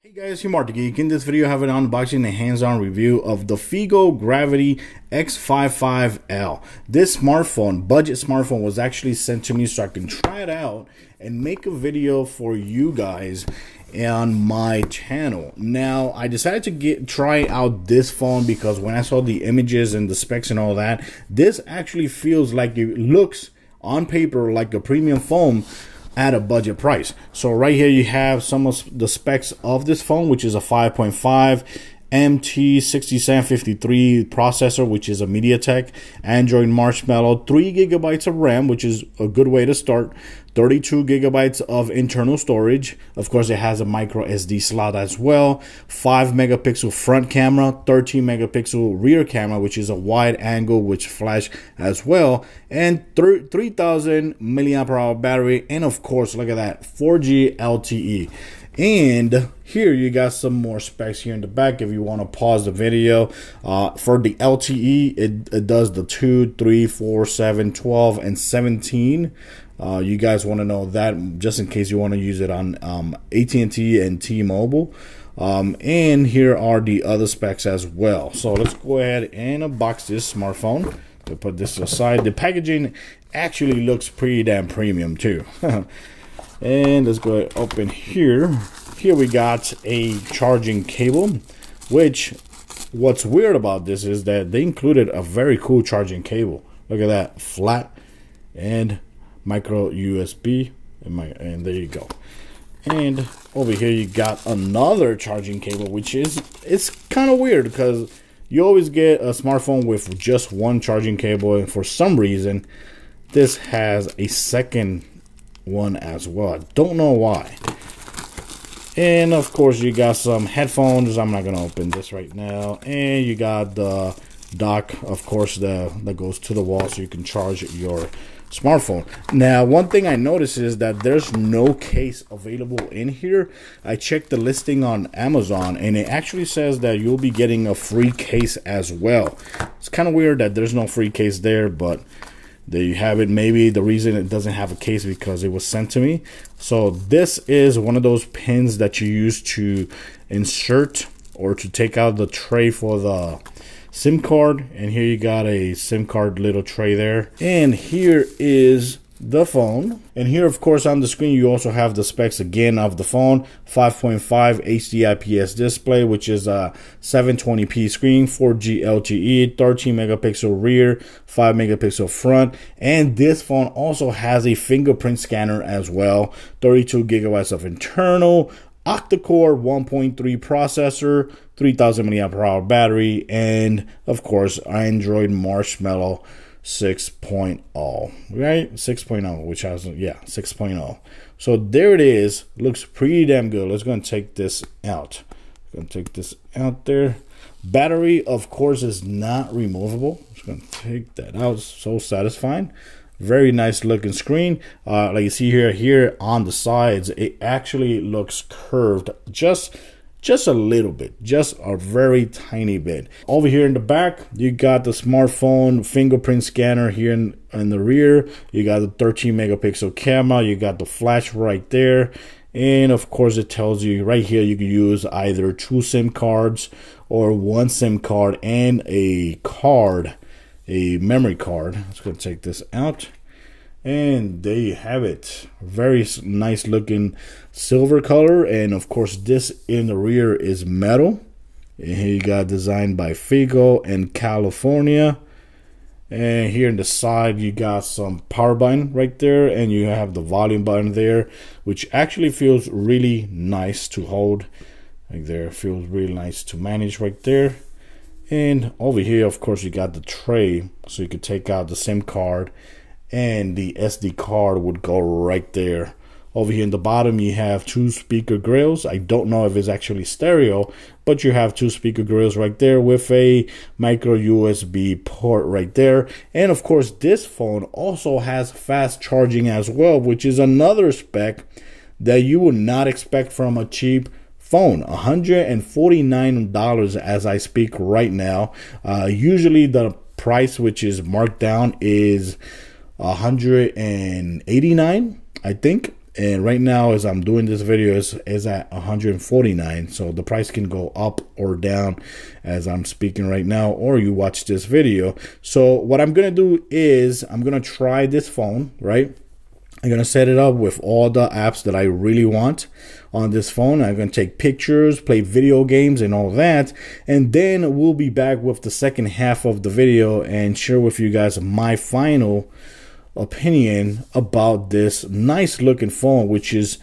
Hey guys, here Mark the Geek. In this video, I have an unboxing and hands-on review of the Figo Gravity X55L. This smartphone, budget smartphone, was actually sent to me so I can try it out and make a video for you guys on my channel. Now, I decided to try out this phone because when I saw the images and the specs and all that, this actually feels like it looks on paper like a premium phone at a budget price. So right here you have some of the specs of this phone, which is a 5.5 Lte6753 processor, which is a MediaTek Android Marshmallow, 3 GB of RAM, which is a good way to start, 32 GB of internal storage. Of course, it has a micro SD slot as well, 5 megapixel front camera, 13 megapixel rear camera, which is a wide angle which flash as well, and 3000 milliamp hour battery, and of course, look at that, 4G LTE. And here you got some more specs here in the back if you want to pause the video. For the LTE, it does the 2, 3, 4, 7, 12, and 17. You guys want to know that just in case you want to use it on AT&T and T-Mobile. And here are the other specs as well. So let's go ahead and unbox this smartphone. To put this aside, the packaging actually looks pretty damn premium too. And let's go ahead and open here. Here we got a charging cable, which what's weird about this is that they included a very cool charging cable. Look at that, flat and micro USB, and there you go. And over here you got another charging cable, which it's kind of weird because you always get a smartphone with just one charging cable, and for some reason this has a second one as well. I don't know why. And of course you got some headphones. I'm not gonna open this right now. And you got the dock, of course, that goes to the wall so you can charge your smartphone. Now, one thing I noticed is that there's no case available in here. I checked the listing on Amazon and it actually says that you'll be getting a free case as well. It's kind of weird that there's no free case there, but there you have it. Maybe the reason it doesn't have a case because it was sent to me. So this is one of those pins that you use to insert or to take out the tray for the SIM card. And here you got a SIM card little tray there. And here is the phone. And here, of course, on the screen, you also have the specs again of the phone. 5.5 HD IPS display, which is a 720p screen, 4G LTE, 13 megapixel rear, 5 megapixel front. And this phone also has a fingerprint scanner as well. 32 gigabytes of internal, octa-core 1.3 processor, 3000 milliamp hour battery, and of course, Android Marshmallow 6.0, right? 6.0, which has, yeah, 6.0. So there it is. Looks pretty damn good. Let's go and take this out. Gonna take this out there. Battery, of course, is not removable. Just gonna take that out. So satisfying. Very nice looking screen. Like you see here on the sides, it actually looks curved just a little bit, just a very tiny bit. Over here in the back, you got the smartphone fingerprint scanner here in the rear. You got the 13 megapixel camera. You got the flash right there. And of course, it tells you right here you can use either 2 SIM cards or 1 SIM card and a memory card. Let's go take this out. And there you have it. Very nice looking silver color. And of course, this in the rear is metal. And here you got designed by Figo in California. And here in the side, you got some power button right there. And you have the volume button there, which actually feels really nice to hold. Like there, feels really nice to manage right there. And over here, of course, you got the tray. So you could take out the SIM card. And the SD card would go right there. Over here in the bottom, you have 2 speaker grills. I don't know if it's actually stereo, but you have 2 speaker grills right there with a micro USB port right there. And of course, this phone also has fast charging as well, which is another spec that you would not expect from a cheap phone. $149 as I speak right now. Usually the price which is marked down is $189, I think, And right now, as I'm doing this video, is at $149. So the price can go up or down as I'm speaking right now, or you watch this video. So what I'm gonna do is I'm gonna try this phone, right? I'm gonna set it up with all the apps that I really want on this phone. I'm gonna take pictures, play video games and all that, and then we'll be back with the second half of the video and share with you guys my final opinion about this nice looking phone, which is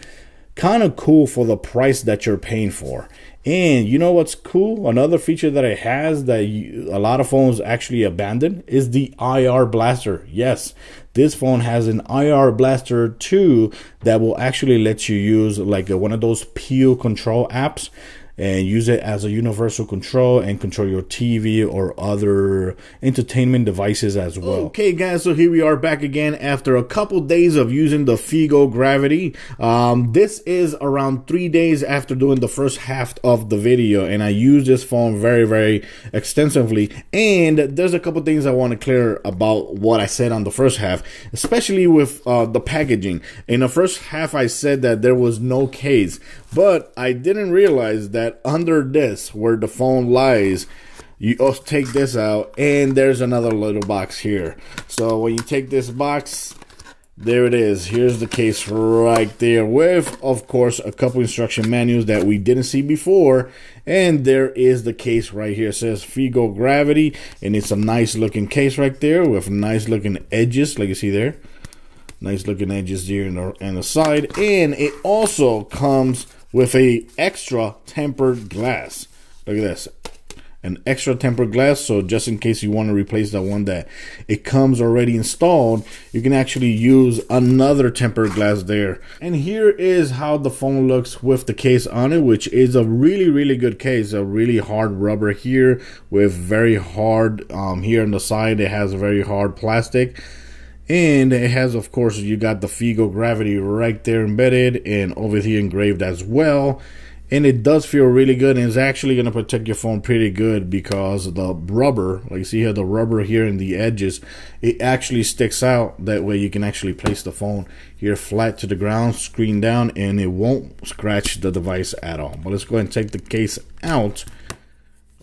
kind of cool for the price that you're paying for. And you know what's cool? Another feature that it has that a lot of phones actually abandon is the IR blaster. Yes, this phone has an IR blaster too that will actually let you use like one of those peel control apps and use it as a universal control and control your TV or other entertainment devices as well. Okay guys, so here we are back again after a couple days of using the Figo Gravity. This is around 3 days after doing the first half of the video, and I use this phone very extensively. And there's a couple things I want to clear about what I said on the first half, especially with the packaging. In the first half I said that there was no case, but I didn't realize that under this, where the phone lies, you also take this out, and there's another little box here. So when you take this box, there it is. Here's the case right there with, of course, a couple instruction manuals that we didn't see before. And there is the case right here. It says Figo Gravity, and it's a nice looking case right there with nice looking edges, like you see there. Nice looking edges here on the side. And it also comes with a extra tempered glass. Look at this, an extra tempered glass. So just in case you want to replace the one that it comes already installed, you can actually use another tempered glass there. And here is how the phone looks with the case on it, which is a really good case. A really hard rubber here with very hard here on the side. It has a very hard plastic. And it has, of course, you got the Figo Gravity right there embedded and over here engraved as well. And it does feel really good, and it's actually going to protect your phone pretty good because the rubber, like you see here, the rubber here in the edges, it actually sticks out. That way you can actually place the phone here flat to the ground, screen down, and it won't scratch the device at all. But let's go ahead and take the case out.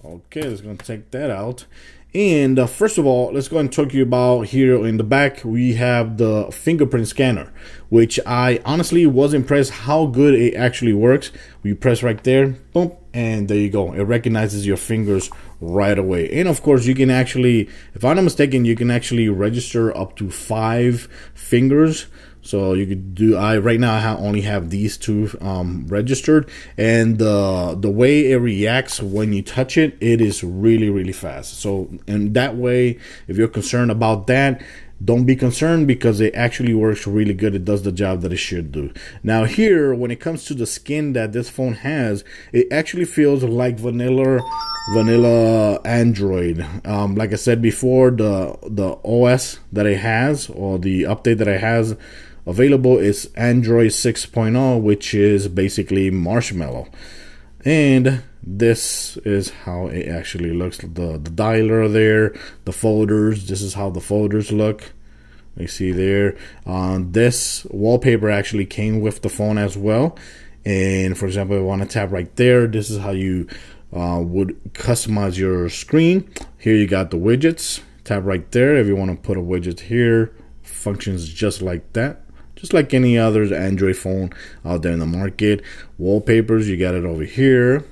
Okay, let's go and take that out. And first of all, let's go ahead and talk to you about here in the back. We have the fingerprint scanner, which I honestly was impressed how good it actually works. You press right there, boom, and there you go. It recognizes your fingers right away. And of course, you can actually, if I'm not mistaken, you can actually register up to 5 fingers. So you could do, right now I only have these 2 registered, and the way it reacts when you touch it, it is really fast. So in that way, if you're concerned about that, don't be concerned because it actually works really good. It does the job that it should do. Now here, when it comes to the skin that this phone has, it actually feels like vanilla Android. Like I said before, the OS that it has, or the update that it has available, is Android 6.0, which is basically Marshmallow. And this is how it actually looks. The dialer there, the folders, this is how the folders look. You see there. This wallpaper actually came with the phone as well. And for example, if I want to tap right there, this is how you would customize your screen. Here you got the widgets. Tap right there if you want to put a widget here. Functions just like that. Just like any other Android phone out there in the market. Wallpapers, you got it over here.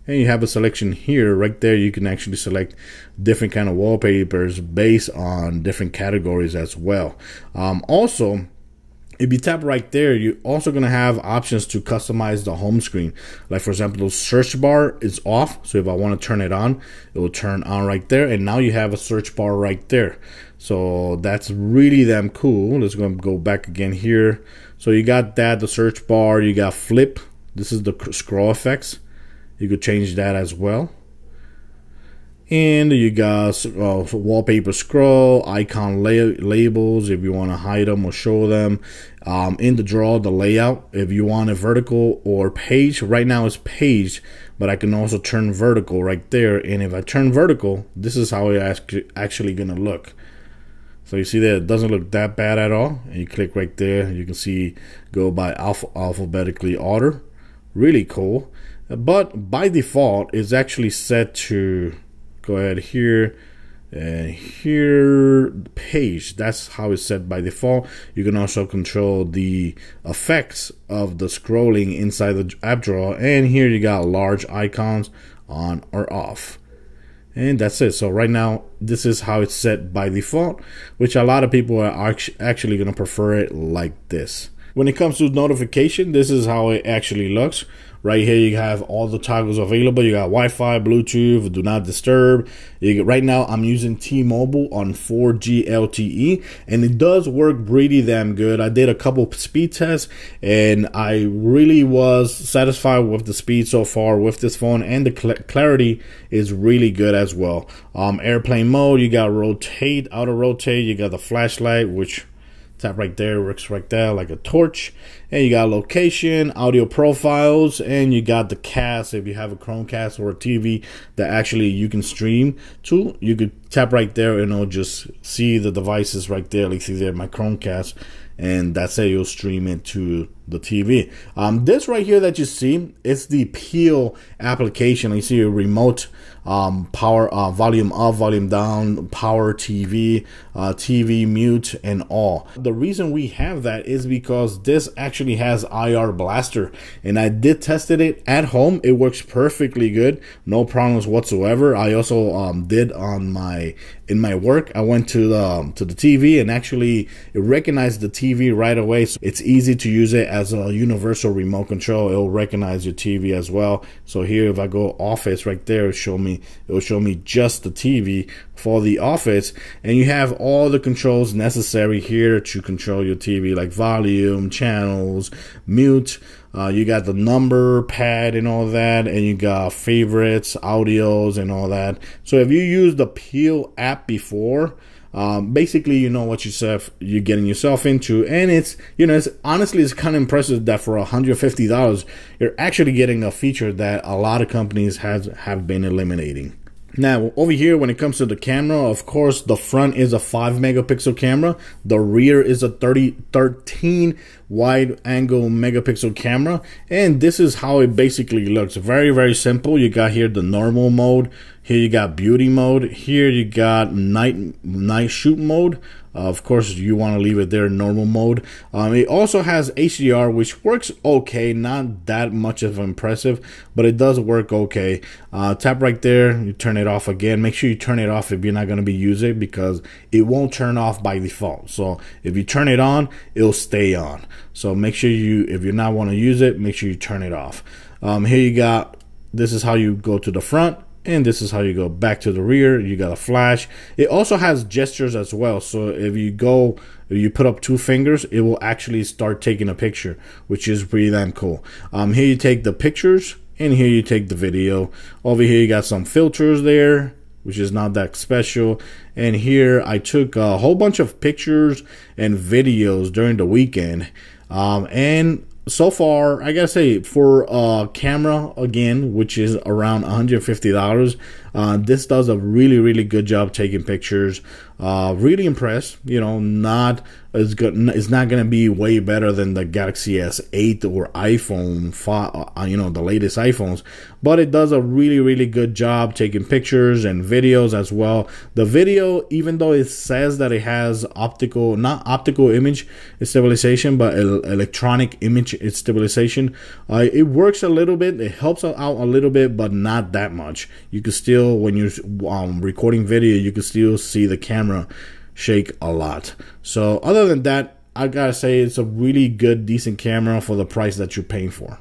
And you have a selection here. Right there, you can actually select different kind of wallpapers based on different categories as well. Also, if you tap right there, you're also going to have options to customize the home screen. Like for example, the search bar is off. So if I want to turn it on, it will turn on right there. And now you have a search bar right there. So that's really damn cool. Let's go back again here. So you got that, the search bar, you got flip. This is the scroll effects. You could change that as well. And you got wallpaper scroll, icon labels if you want to hide them or show them. In the drawer, the layout, if you want a vertical or page. Right now it's page, but I can also turn vertical right there. And if I turn vertical, this is how it's actually going to look. So you see that it doesn't look that bad at all. And you click right there, you can see go by alphabetically order. Really cool. But by default, it's actually set to go ahead here and here page. That's how it's set by default. You can also control the effects of the scrolling inside the app drawer. And here you got large icons on or off. And that's it. So right now, this is how it's set by default, which a lot of people are actually going to prefer it like this. When it comes to notification, this is how it actually looks. Right here, you have all the toggles available. You got Wi-Fi, Bluetooth, do not disturb. Right now, I'm using T-Mobile on 4G LTE, and it does work pretty damn good. I did a couple speed tests, and I really was satisfied with the speed so far with this phone, and the clarity is really good as well. Airplane mode, you got rotate, auto rotate. You got the flashlight, which tap right there, works right there like a torch. And you got location, audio profiles, and you got the cast. If you have a Chromecast or a TV that actually you can stream to, you could tap right there and it'll just see the devices right there. Like see there, my Chromecast, and that's it. You'll stream it to the TV. This right here that you see, it's the Peel application. You see a remote power, volume up, volume down, power TV, TV mute, and all. The reason we have that is because this actually has IR blaster, and I did tested it at home. It works perfectly good, no problems whatsoever. I also did on in my work. I went to the TV, and actually it recognized the TV right away. So it's easy to use it as a universal remote control. It'll recognize your TV as well. So here, if I go office right there, it'll show me just the TV for the office, and you have all the controls necessary here to control your TV, like volume, channels, mute. You got the number pad and all that, and you got favorites, audios, and all that. So if you use the Peel app before, basically you know what you're getting yourself into, and it's honestly it's kind of impressive that for $150 you're actually getting a feature that a lot of companies have been eliminating. Now over here, when it comes to the camera, of course the front is a 5 megapixel camera, the rear is a 13 wide angle megapixel camera, and this is how it basically looks. Very, very simple. You got here the normal mode, here you got beauty mode, here you got night shoot mode. Of course, you want to leave it there, normal mode. It also has HDR, which works okay, not that much of impressive, but it does work okay. Tap right there, you turn it off again. Make sure you turn it off if you're not going to be using it, because it won't turn off by default. So if you turn it on, it'll stay on. So make sure if you're not want to use it, make sure you turn it off. Here you got, this is how you go to the front, and this is how you go back to the rear. You got a flash. It also has gestures as well. So if you put up 2 fingers, it will actually start taking a picture, which is pretty damn cool. Here you take the pictures, and here you take the video. Over here you got some filters there, which is not that special. And here I took a whole bunch of pictures and videos during the weekend. And so far, I gotta say, for a camera, again, which is around $150, this does a really, really good job taking pictures. Really impressed. Not as good. It's not gonna be way better than the Galaxy S8 or iPhone 5, the latest iPhones, but it does a really, really good job taking pictures and videos as well. The video, even though it says that it has not optical image stabilization, but electronic image stabilization, it works a little bit. It helps out a little bit, but not that much. You can still, when you're recording video, you can still see the camera shake a lot. So other than that, I gotta say it's a really good, decent camera for the price that you're paying for.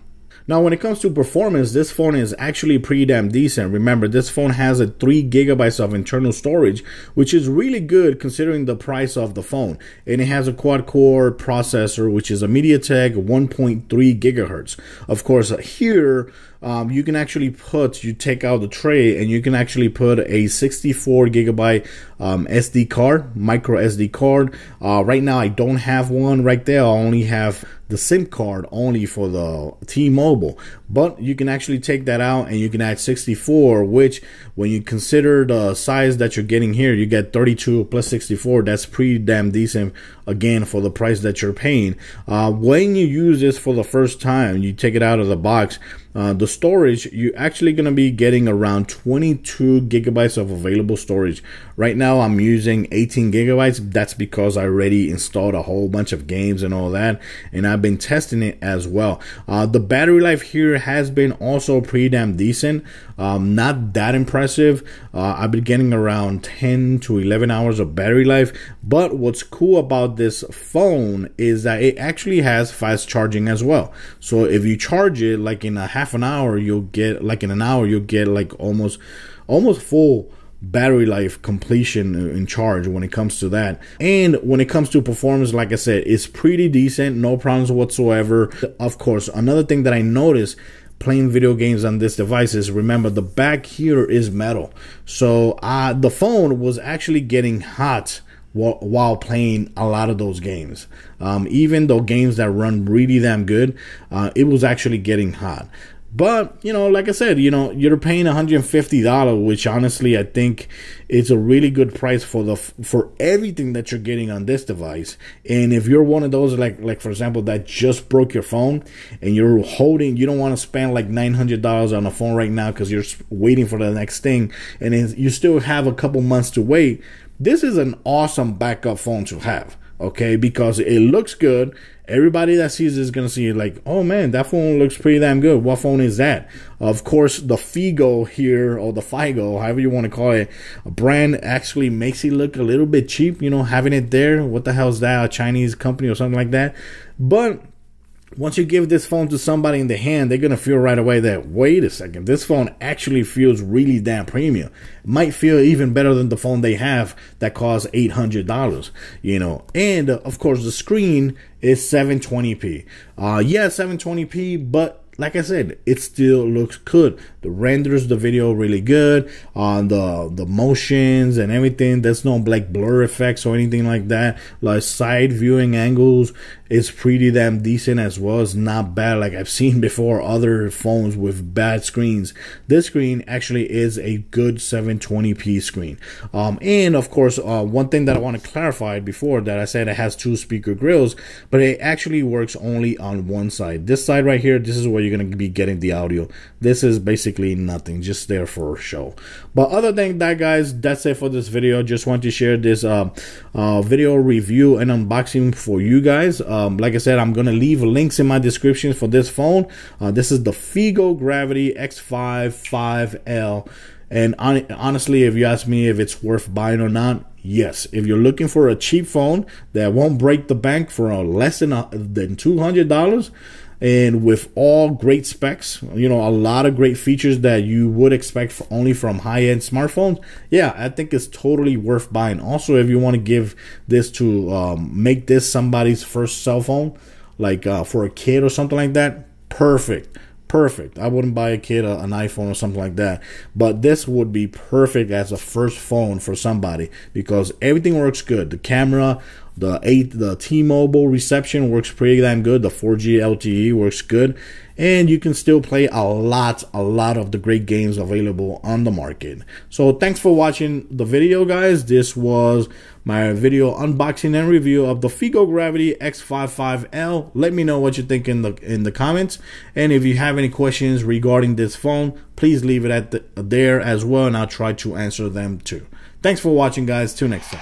Now, when it comes to performance, this phone is actually pretty damn decent. Remember, this phone has a 3 gigabytes of internal storage, which is really good considering the price of the phone. And it has a quad-core processor, which is a MediaTek 1.3 gigahertz. Of course, here, you can actually you take out the tray, and you can actually put a 64 gigabyte SD card, micro SD card. Right now, I don't have one right there. I only have the SIM card only for the T-Mobile, but you can actually take that out and you can add 64, which when you consider the size that you're getting here, you get 32 plus 64. That's pretty damn decent, again, for the price that you're paying. When you use this for the first time, you take it out of the box, the storage, you're actually going to be getting around 22 gigabytes of available storage. Right now I'm using 18 gigabytes. That's because I already installed a whole bunch of games and all that, and I've been testing it as well. The battery life here has been also pretty damn decent. Not that impressive. I've been getting around 10 to 11 hours of battery life, but what's cool about this phone is that it actually has fast charging as well. So if you charge it like in a half an hour, you'll get like in an hour, you'll get like almost full battery life completion in charge when it comes to that. And when it comes to performance, like I said, it's pretty decent, no problems whatsoever. Of course, another thing that I noticed playing video games on this device is, remember, the back here is metal, so the phone was actually getting hot while playing a lot of those games. Even though games that run really damn good, it was actually getting hot. But, you know, like I said, you know, you're paying $150, which honestly I think it's a really good price for everything that you're getting on this device. And if you're one of those, like for example, that just broke your phone and you're holding, you don't want to spend like $900 on a phone right now because you're waiting for the next thing, and you still have a couple months to wait, this is an awesome backup phone to have. Okay, because it looks good. Everybody that sees this is going to see it like, oh man, that phone looks pretty damn good. What phone is that? Of course, the Figo here, or the Figo, however you want to call it, a brand actually makes it look a little bit cheap, you know, having it there. What the hell is that? A Chinese company or something like that? But once you give this phone to somebody in the hand, they're going to feel right away that, wait a second, this phone actually feels really damn premium. It might feel even better than the phone they have that costs $800, you know. And of course, the screen is 720p. Yeah, 720p, but like I said, it still looks good. The renders the video really good. The motions and everything, there's no like blur effects or anything like that. Like side viewing angles is pretty damn decent as well. It's not bad like I've seen before other phones with bad screens. This screen actually is a good 720p screen. And of course, one thing that I want to clarify before that, I said it has two speaker grills, but it actually works only on one side. This side right here, this is where you're going to be getting the audio. This is basically nothing, just there for show. But other than that, guys, that's it for this video. Just want to share this video review and unboxing for you guys. Like I said, I'm going to leave links in my description for this phone. This is the Figo Gravity X55L. And honestly, if you ask me if it's worth buying or not, yes. If you're looking for a cheap phone that won't break the bank for less than $200, and with all great specs, you know, a lot of great features that you would expect only from high-end smartphones, yeah, I think it's totally worth buying. Also, if you want to give this to make this somebody's first cell phone, like for a kid or something like that, perfect. I wouldn't buy a kid an iPhone or something like that, but this would be perfect as a first phone for somebody because everything works good. The camera, the T-Mobile reception works pretty damn good. The 4G LTE works good, and you can still play a lot of the great games available on the market. So thanks for watching the video, guys. This was my video unboxing and review of the Figo Gravity X55L. Let me know what you think in the comments, and if you have any questions regarding this phone, please leave it there as well, and I'll try to answer them too. Thanks for watching, guys. Till next time.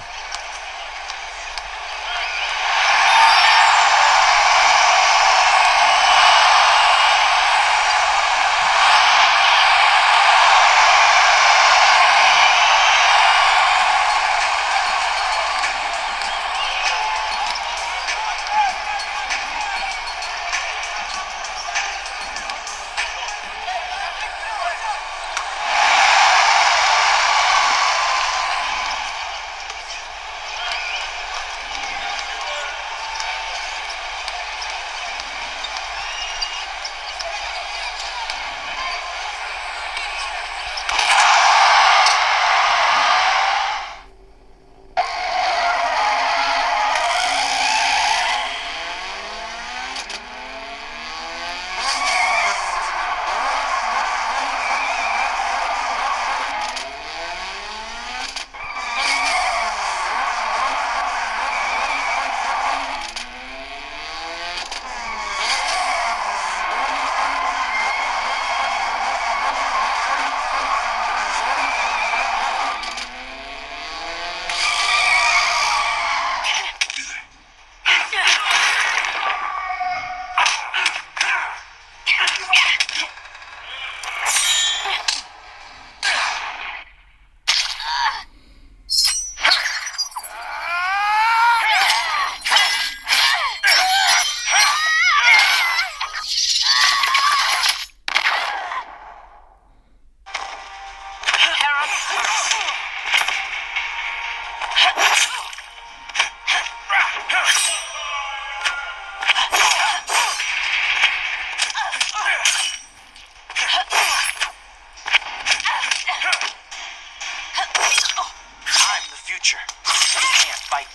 creature. You can't fight